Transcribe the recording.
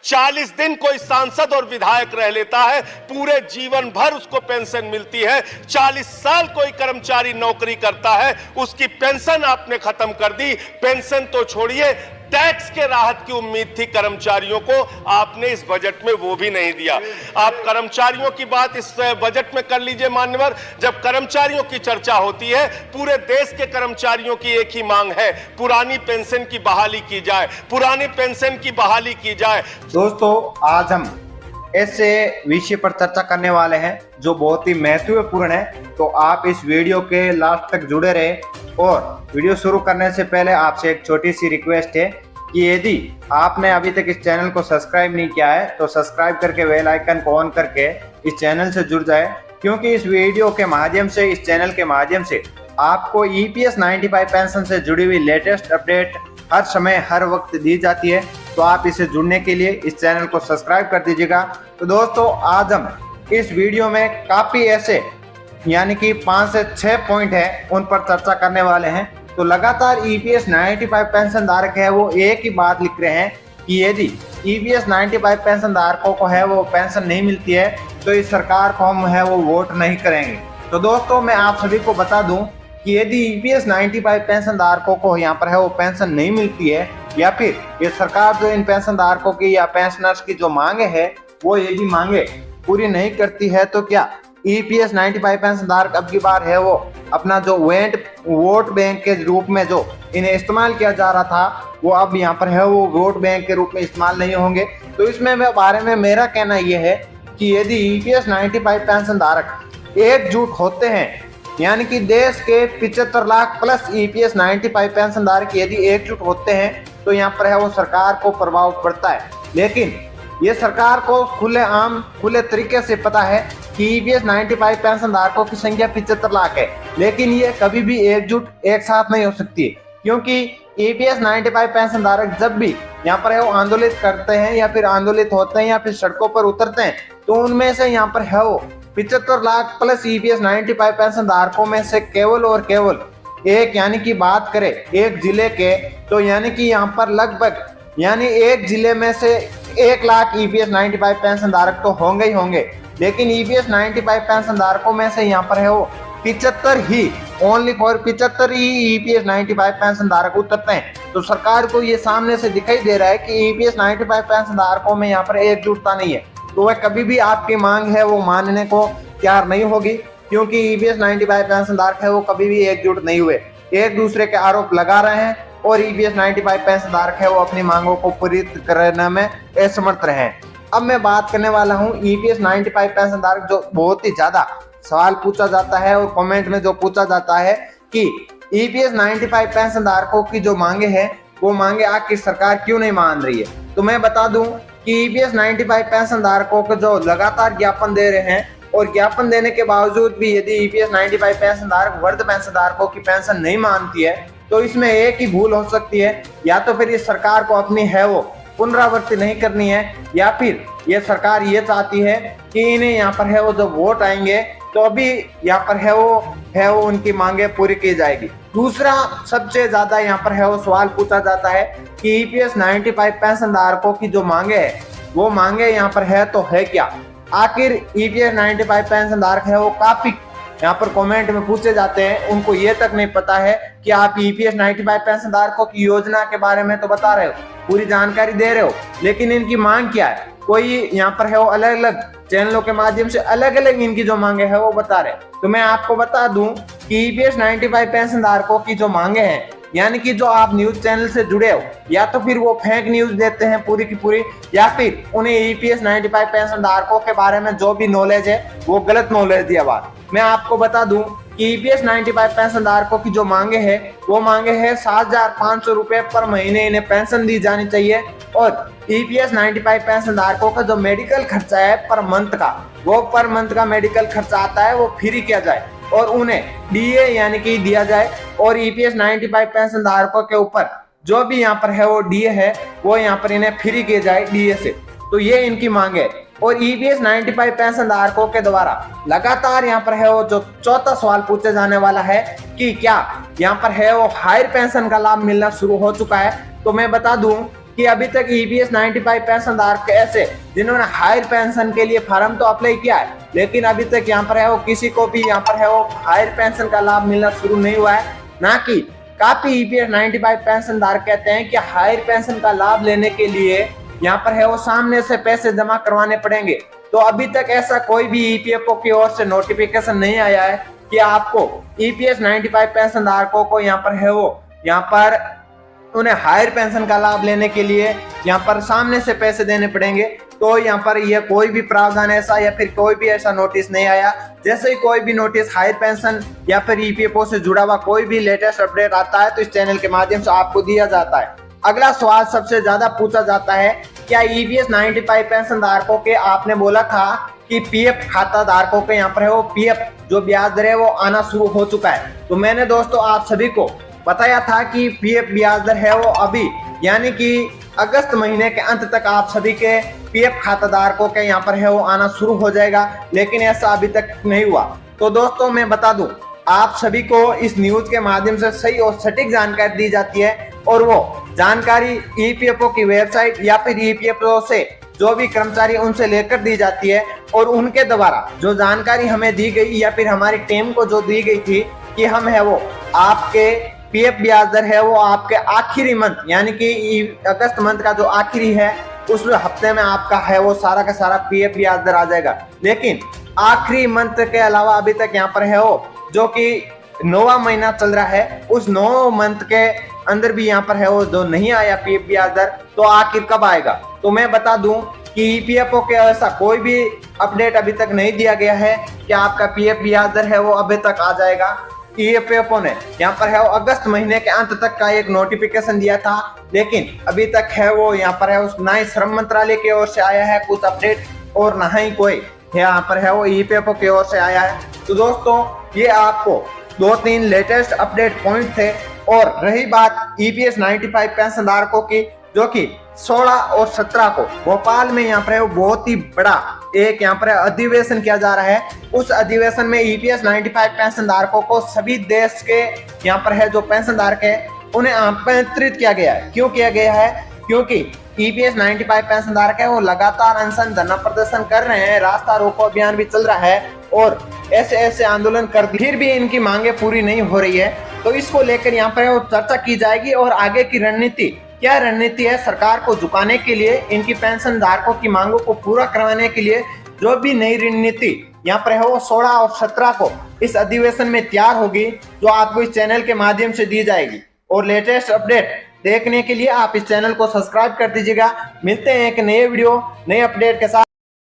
40 दिन कोई सांसद और विधायक रह लेता है, पूरे जीवन भर उसको पेंशन मिलती है। 40 साल कोई कर्मचारी नौकरी करता है, उसकी पेंशन आपने खत्म कर दी। पेंशन तो छोड़िए, टैक्स के राहत की उम्मीद थी कर्मचारियों को, आपने इस बजट में वो भी नहीं दिया। आप कर्मचारियों की बात इस बजट में कर लीजिए मान्यवर। जब कर्मचारियों की चर्चा होती है, पूरे देश के कर्मचारियों की एक ही मांग है, पुरानी पेंशन की बहाली की जाए, पुरानी पेंशन की बहाली की जाए। दोस्तों, आज हम ऐसे विषय पर चर्चा करने वाले हैं जो बहुत ही महत्वपूर्ण है, तो आप इस वीडियो के लास्ट तक जुड़े रहे। और वीडियो शुरू करने से पहले आपसे एक छोटी सी रिक्वेस्ट है कि यदि आपने अभी तक इस चैनल को सब्सक्राइब नहीं किया है तो सब्सक्राइब करके बेल आइकन को ऑन करके इस चैनल से जुड़ जाए, क्योंकि इस वीडियो के माध्यम से, इस चैनल के माध्यम से आपको EPS 95 पेंशन से जुड़ी हुई लेटेस्ट अपडेट हर समय हर वक्त दी जाती है। तो आप इसे जुड़ने के लिए इस चैनल को सब्सक्राइब कर दीजिएगा। तो दोस्तों, आज हम इस वीडियो में काफी ऐसे यानी कि 5 से 6 पॉइंट है, उन पर चर्चा करने वाले हैं। तो लगातार EPS 95 पेंशन धारक है वो एक ही बात लिख रहे हैं कि यदि EPS 95 पेंशन धारकों को है वो पेंशन नहीं मिलती है तो इस सरकार को हम है वो वोट नहीं करेंगे। तो दोस्तों, मैं आप सभी को बता दूं कि यदि EPS 95 पेंशन धारकों को यहाँ पर है वो पेंशन नहीं मिलती है, या फिर ये सरकार जो इन पेंशन धारकों की या पेंशनर्स की जो मांगे है वो यदि मांगे पूरी नहीं करती है, तो क्या EPS 95 पेंशन धारक अब की बार है वो अपना जो वोट बैंक के रूप में जो इन्हें इस्तेमाल किया जा रहा था वो अब यहाँ पर है वो वोट बैंक के रूप में इस्तेमाल नहीं होंगे। तो इसमें बारे में मेरा कहना यह है कि यदि EPS 95 पेंशन धारक एकजुट होते हैं, यानी कि देश के 75 लाख प्लस EPS 95 पेंशन धारक यदि एकजुट होते हैं तो यहाँ पर है वो सरकार को प्रभाव पड़ता है। लेकिन ये सरकार को खुले तरीके से पता है कि EPS 95 पेंशन धारकों की संख्या 75 लाख है, लेकिन ये कभी भी एकजुट एक साथ नहीं हो सकती, क्योंकि EPS 95 पेंशन धारक जब भी यहाँ पर है वो आंदोलित करते हैं या फिर आंदोलित होते हैं या फिर सड़कों पर उतरते हैं, तो उनमें से यहाँ पर है वो 75 लाख प्लस EPS 95 पेंशन धारकों में से केवल और केवल एक, यानी कि बात करें एक जिले के, तो यानी कि यहाँ पर लगभग यानी एक जिले में से 1 लाख EPS 95 पेंशन धारक तो होंगे ही होंगे। लेकिन EPS 95 पेंशन धारकों में से यहाँ पर है वो 75 ही, ओनली फॉर 75 ही EPS 95 पेंशन धारक उतरते हैं। तो सरकार को ये सामने से दिखाई दे रहा है कि EPS 95 पेंशन धारकों में यहाँ पर एकजुटता नहीं है, तो वह कभी भी आपकी मांग है वो मानने को तैयार नहीं होगी, क्योंकि EPS 95 पेंशन धारक है वो कभी भी एकजुट नहीं हुए, एक दूसरे के आरोप लगा रहे हैं और EPS 95 पेंशन धारक है वो अपनी मांगों को पूरी करने में असमर्थ रहे। अब मैं बात करने वाला हूँ EPS 95 पेंशन धारक, जो बहुत ही ज्यादा सवाल पूछा जाता है और कमेंट में जो पूछा जाता है कि EPS 95 पेंशन धारकों की जो मांगे हैं वो मांगे आखिर सरकार क्यों नहीं मान रही है। तो मैं बता दूं कि EPS 95 पेंशन धारकों को जो लगातार ज्ञापन दे रहे हैं और ज्ञापन देने के बावजूद भी यदि EPS 95 पेंशन धारक वृद्ध पेंशन धारकों की पेंशन नहीं मानती है, तो इसमें एक ही भूल हो सकती है, या तो फिर इस सरकार को अपनी है वो पुनरावृत्ति नहीं करनी है, या फिर ये सरकार ये चाहती है कि इन्हें यहाँ पर है वो जो वोट आएंगे तो अभी यहाँ पर है वो उनकी मांगे पूरी की जाएगी। दूसरा सबसे ज्यादा यहाँ पर है वो सवाल पूछा जाता है कि EPS 95 पेंशन धारकों की जो मांगे है वो मांगे यहाँ पर है तो है क्या। आखिर EPS 95 पेंशन धारक है वो काफी यहाँ पर कमेंट में पूछे जाते हैं, उनको ये तक नहीं पता है कि आप EPS 95 पेंशन धारकों की योजना के बारे में तो बता रहे हो, पूरी जानकारी दे रहे हो, लेकिन इनकी मांग क्या है। कोई यहाँ पर है वो अलग अलग चैनलों के माध्यम से अलग अलग इनकी जो मांगे है वो बता रहे। तो मैं आपको बता दूं कि EPS 95 पेंशन धारकों की जो मांगे हैं, यानी कि जो आप न्यूज चैनल से जुड़े हो, या तो फिर वो फेक न्यूज देते हैं पूरी की पूरी, या फिर उन्हें EPS 95 पेंशन धारकों के बारे में जो भी नॉलेज है वो गलत नॉलेज दिया बात। मैं आपको बता दूं कि EPS 95 पेंशन धारकों की जो मांगे है वो मांगे है 7,500 रुपए पर महीने इन्हें पेंशन दी जानी चाहिए, और EPS 95 पेंशन धारकों का जो मेडिकल खर्चा है पर मंथ का, वो पर मंथ का मेडिकल खर्चा आता है वो फ्री किया जाए और उन्हें DA यानी कि दिया जाए, और EPS 95 पेंशन धारकों के ऊपर जो भी यहाँ पर है वो DA है वो यहाँ पर इन्हें फ्री किया जाए DA से। तो ये इनकी मांग है। और EPS 95 पेंशन धारकों के द्वारा लगातार यहाँ पर है वो जो चौथा सवाल पूछे जाने वाला है कि क्या यहाँ पर है वो हायर पेंशन का लाभ मिलना शुरू हो चुका है। तो मैं बता दूं कि अभी तक ईपीएस 95 पेंशन धारक ऐसे जिन्होंने हायर पेंशन के लिए फॉर्म तो अप्लाई किया है, लेकिन अभी तक यहाँ पर है वो किसी को भी यहाँ पर है वो हायर पेंशन का लाभ मिलना शुरू नहीं हुआ है। ना कि काफी ईपीएस 95 पेंशन धारक कहते हैं कि हायर पेंशन का लाभ लेने के लिए यहाँ पर है वो सामने से पैसे जमा करवाने पड़ेंगे। तो अभी तक ऐसा कोई भी ईपीएफओ की ओर से नोटिफिकेशन नहीं आया है कि आपको ईपीएस 95 पेंशन धारकों को यहाँ पर है वो यहाँ पर उन्हें हायर पेंशन का लाभ लेने के लिए यहाँ पर सामने से पैसे देने पड़ेंगे। तो यहाँ पर यह कोई भी प्रावधान ऐसा या फिर कोई भी ऐसा नोटिस नहीं आया। जैसे ही कोई भी नोटिस हायर पेंशन या फिर ईपीएफओ से जुड़ा हुआ कोई भी लेटेस्ट अपडेट आता है तो इस चैनल के माध्यम से आपको दिया जाता है। अगला सवाल सबसे ज्यादा पूछा जाता है, क्या ईपीएस 95 पेंशन धारकों के आपने बोला था कि पीएफ खाता धारकों के यहाँ पर है वो पीएफ जो ब्याज दर है वो आना शुरू हो चुका है। तो मैंने दोस्तों आप सभी को बताया था कि पीएफ ब्याज दर है वो अभी यानी कि अगस्त महीने के अंत तक आप सभी के पीएफ खाता धारकों के यहाँ पर है वो आना शुरू हो जाएगा, लेकिन ऐसा अभी तक नहीं हुआ। तो दोस्तों मैं बता दूं, आप सभी को इस न्यूज के माध्यम से सही और सटीक जानकारी दी जाती है और वो जानकारी ईपीएफओ की वेबसाइट या फिर ईपीएफओ से जो भी कर्मचारी उनसे लेकर दी जाती है और उनके द्वारा जो जानकारी हमें दी गई या फिर हमारी टीम को जो दी गई थी कि हम है वो आपके पीएफ ब्याज दर है वो आपके आखिरी मंथ यानी कि अगस्त मंथ का जो आखिरी है उस हफ्ते में आपका है वो सारा का सारा पीएफ ब्याज दर आ जाएगा। लेकिन आखिरी मंथ के अलावा अभी तक यहाँ पर है वो जो कि 9वां महीना चल रहा है उस 9 मंथ के अंदर भी यहाँ पर है वो जो नहीं आया पीएफ ब्याज दर, तो आखिर कब आएगा। तो मैं बता दूं कि ईपीएफओ के ऐसा कोई भी अपडेट अभी तक नहीं दिया गया है कि आपका पीएफ ब्याज दर है वो अभी तक आ जाएगा। ईपीएफओ ने यहाँ पर है वो अगस्त महीने के अंत तक का एक नोटिफिकेशन दिया था, लेकिन अभी तक है वो यहाँ पर है उस ना ही श्रम मंत्रालय की ओर से आया है कुछ अपडेट और ना ही कोई यहाँ पर है वो ईपीएफओ की ओर से आया है। तो दोस्तों ये आपको 2-3 लेटेस्ट अपडेट पॉइंट थे। और रही बात ईपीएस 95 पेंशन धारकों की, जो कि 16 और 17 को भोपाल में यहाँ पर है वो बहुत ही बड़ा एक यहाँ पर अधिवेशन किया जा रहा है। उस अधिवेशन में ईपीएस 95 पेंशन धारकों को सभी देश के यहाँ पर है जो पेंशन धारक है उन्हें आमंत्रित किया गया है। क्यों किया गया है? क्योंकि ईपीएस 95 पेंशन धारक है वो लगातार अनशन धरना प्रदर्शन कर रहे हैं, रास्ता रोको अभियान भी चल रहा है और ऐसे आंदोलन कर फिर भी इनकी मांगे पूरी नहीं हो रही है। तो इसको लेकर यहाँ पर वो चर्चा की जाएगी और आगे की रणनीति क्या रणनीति है सरकार को झुकाने के लिए, इनकी पेंशन धारकों की मांगों को पूरा करवाने के लिए जो भी नई रणनीति यहाँ पर है वो 16 और 17 को इस अधिवेशन में तैयार होगी, जो आपको इस चैनल के माध्यम से दी जाएगी। और लेटेस्ट अपडेट देखने के लिए आप इस चैनल को सब्सक्राइब कर दीजिएगा। मिलते हैं एक नए वीडियो नए अपडेट के साथ।